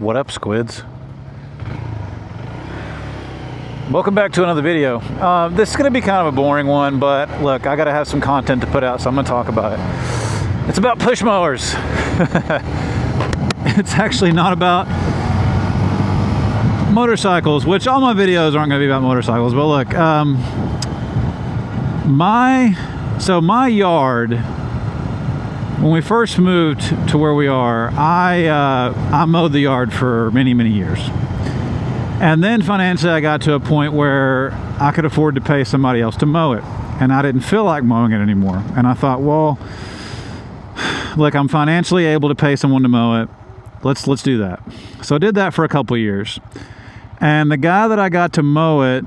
What up, squids? Welcome back to another video. This is going to be kind of a boring one, but look, I got to have some content to put out, so I'm going to talk about it. It's about push mowers. It's actually not about motorcycles, which all my videos aren't going to be about motorcycles, but look, my yard, when we first moved to where we are, I mowed the yard for many years. And then financially I got to a point where I could afford to pay somebody else to mow it. And I didn't feel like mowing it anymore. And I thought, well, look, I'm financially able to pay someone to mow it. Let's do that. So I did that for a couple of years. And the guy that I got to mow it,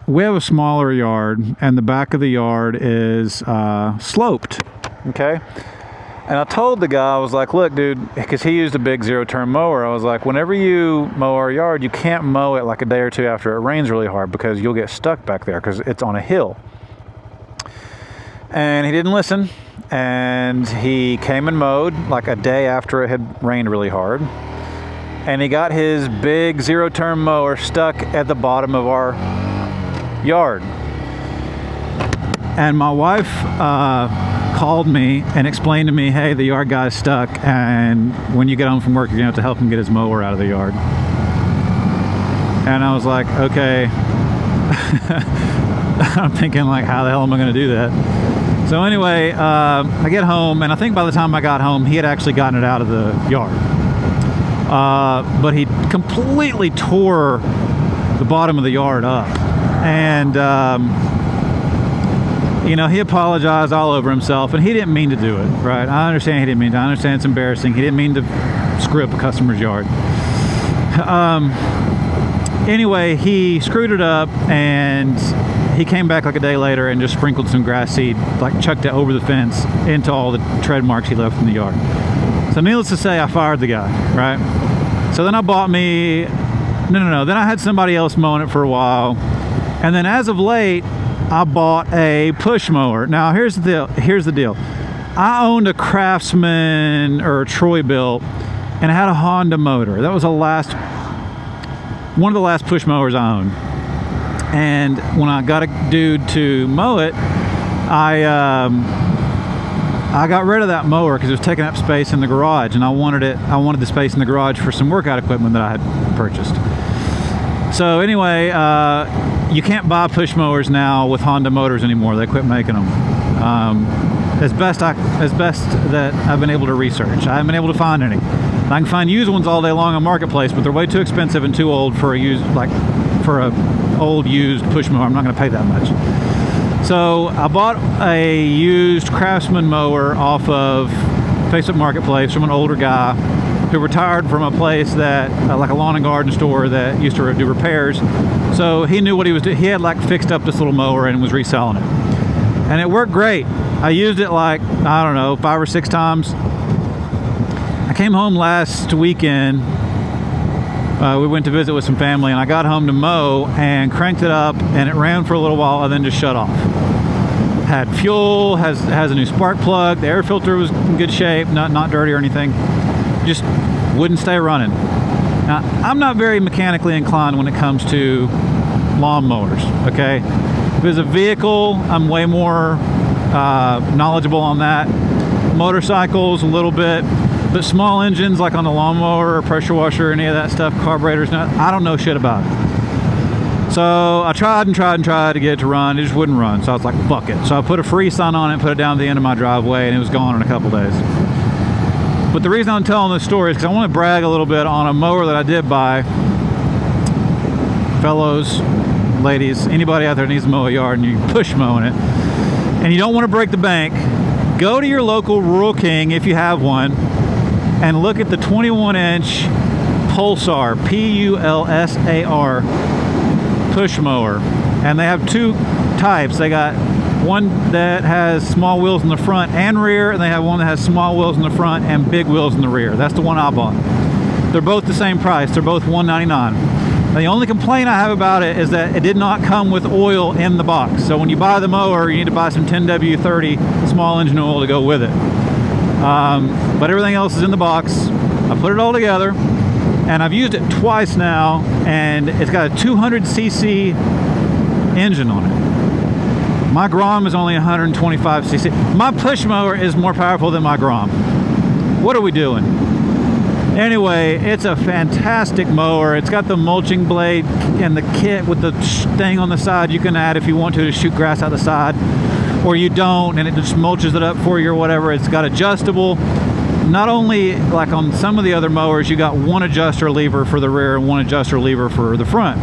we have a smaller yard, and the back of the yard is sloped, okay? And I told the guy, I was like, look, dude, because he used a big zero-turn mower, I was like, whenever you mow our yard, you can't mow it like a day or two after it rains really hard because you'll get stuck back there because it's on a hill. And he didn't listen, and he came and mowed like a day after it had rained really hard. And he got his big zero-turn mower stuck at the bottom of our yard. And my wife called me and explained to me, hey, the yard guy's stuck, and when you get home from work, you're gonna have to help him get his mower out of the yard. And I was like, okay. I'm thinking, like, how the hell am I gonna do that? So anyway, I get home, and I think by the time I got home, he had actually gotten it out of the yard. But he completely tore the bottom of the yard up. And you know, he apologized all over himself, and he didn't mean to do it, right? I understand he didn't mean to. I understand it's embarrassing. He didn't mean to screw up a customer's yard. Anyway, he screwed it up, and he came back like a day later and just sprinkled some grass seed, like chucked it over the fence into all the tread marks he left in the yard. So needless to say, I fired the guy, right? So then I bought me, no. Then I had somebody else mowing it for a while. And then as of late, I bought a push mower. Now here's the deal. I owned a Craftsman or a Troy Bilt, and it had a Honda motor. That was one of the last push mowers I owned. And when I got a dude to mow it, I got rid of that mower because it was taking up space in the garage, and I wanted the space in the garage for some workout equipment that I had purchased. So anyway, you can't buy push mowers now with Honda motors anymore. They quit making them. As best that I've been able to research, I haven't been able to find any. I can find used ones all day long on Marketplace, but they're way too expensive and too old for a old used push mower. I'm not going to pay that much. So I bought a used Craftsman mower off of Facebook Marketplace from an older guy who retired from a place that, like a lawn and garden store that used to do repairs. So he knew what he was doing. He had like fixed up this little mower and was reselling it. And it worked great. I used it like, I don't know, 5 or 6 times. I came home last weekend. We went to visit with some family, and I got home to mow and cranked it up, and it ran for a little while and then just shut off. Had fuel, has a new spark plug. The air filter was in good shape, not dirty or anything. Just wouldn't stay running. Now, I'm not very mechanically inclined when it comes to lawn mowers, okay? If it's a vehicle, I'm way more knowledgeable on that. Motorcycles, a little bit. But small engines, like on the lawnmower or pressure washer, any of that stuff, carburetors, I don't know shit about it. So I tried to get it to run. It just wouldn't run. So I was like, fuck it. So I put a free sign on it, put it down at the end of my driveway, and it was gone in a couple days. But the reason I'm telling this story is because I want to brag a little bit on a mower that I did buy. Fellows, ladies, anybody out there needs to mow a yard and you're push mowing it, and you don't want to break the bank, go to your local Rural King, if you have one, and look at the 21-inch Pulsar, P-U-L-S-A-R push mower. And they have 2 types. They got one that has small wheels in the front and rear, and they have one that has small wheels in the front and big wheels in the rear. That's the one I bought. They're both the same price. They're both $199. The only complaint I have about it is that it did not come with oil in the box. So when you buy the mower, you need to buy some 10W30 small engine oil to go with it. But everything else is in the box. I put it all together, and I've used it twice now, and it's got a 200cc engine on it. My Grom is only 125cc. My push mower is more powerful than my Grom. What are we doing? Anyway, it's a fantastic mower. It's got the mulching blade and the kit with the thing on the side you can add if you want to shoot grass out the side, or you don't, and it just mulches it up for you or whatever. It's got adjustable. Not only like on some of the other mowers, you got one adjuster lever for the rear and one adjuster lever for the front.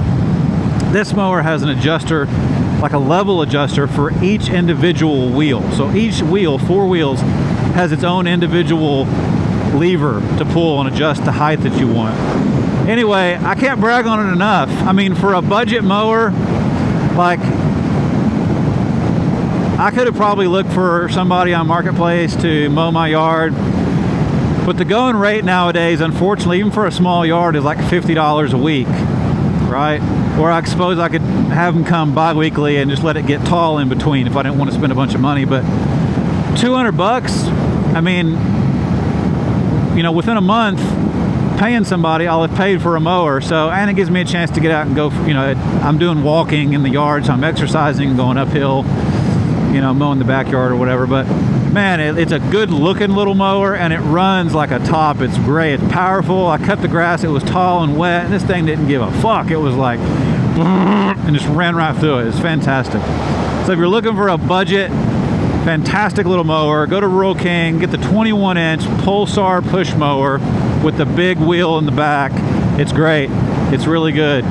This mower has an adjuster, like a level adjuster for each individual wheel. So each wheel, 4 wheels, has its own individual lever to pull and adjust the height that you want. Anyway, I can't brag on it enough. I mean, for a budget mower, like, I could have probably looked for somebody on Marketplace to mow my yard, but the going rate nowadays, unfortunately, even for a small yard, is like $50 a week, right? Or I suppose I could have them come bi-weekly and just let it get tall in between if I didn't want to spend a bunch of money. But $200, I mean, you know, within a month, paying somebody, I'll have paid for a mower. So, and it gives me a chance to get out and go, you know, I'm doing walking in the yard, so I'm exercising, going uphill, you know, mowing the backyard or whatever. But man, it's a good looking little mower, and it runs like a top. It's great, it's powerful. I cut the grass, it was tall and wet, and this thing didn't give a fuck. It was like, and just ran right through it. It's fantastic. So if you're looking for a budget, fantastic little mower, go to Rural King, get the 21-inch Pulsar push mower with the big wheel in the back. It's great. It's really good.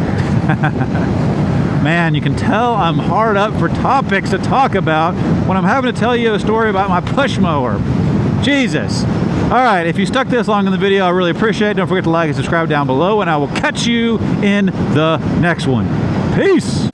Man, you can tell I'm hard up for topics to talk about when I'm having to tell you a story about my push mower. Jesus. All right, if you stuck this long in the video, I really appreciate it. Don't forget to like and subscribe down below, and I will catch you in the next one. Peace.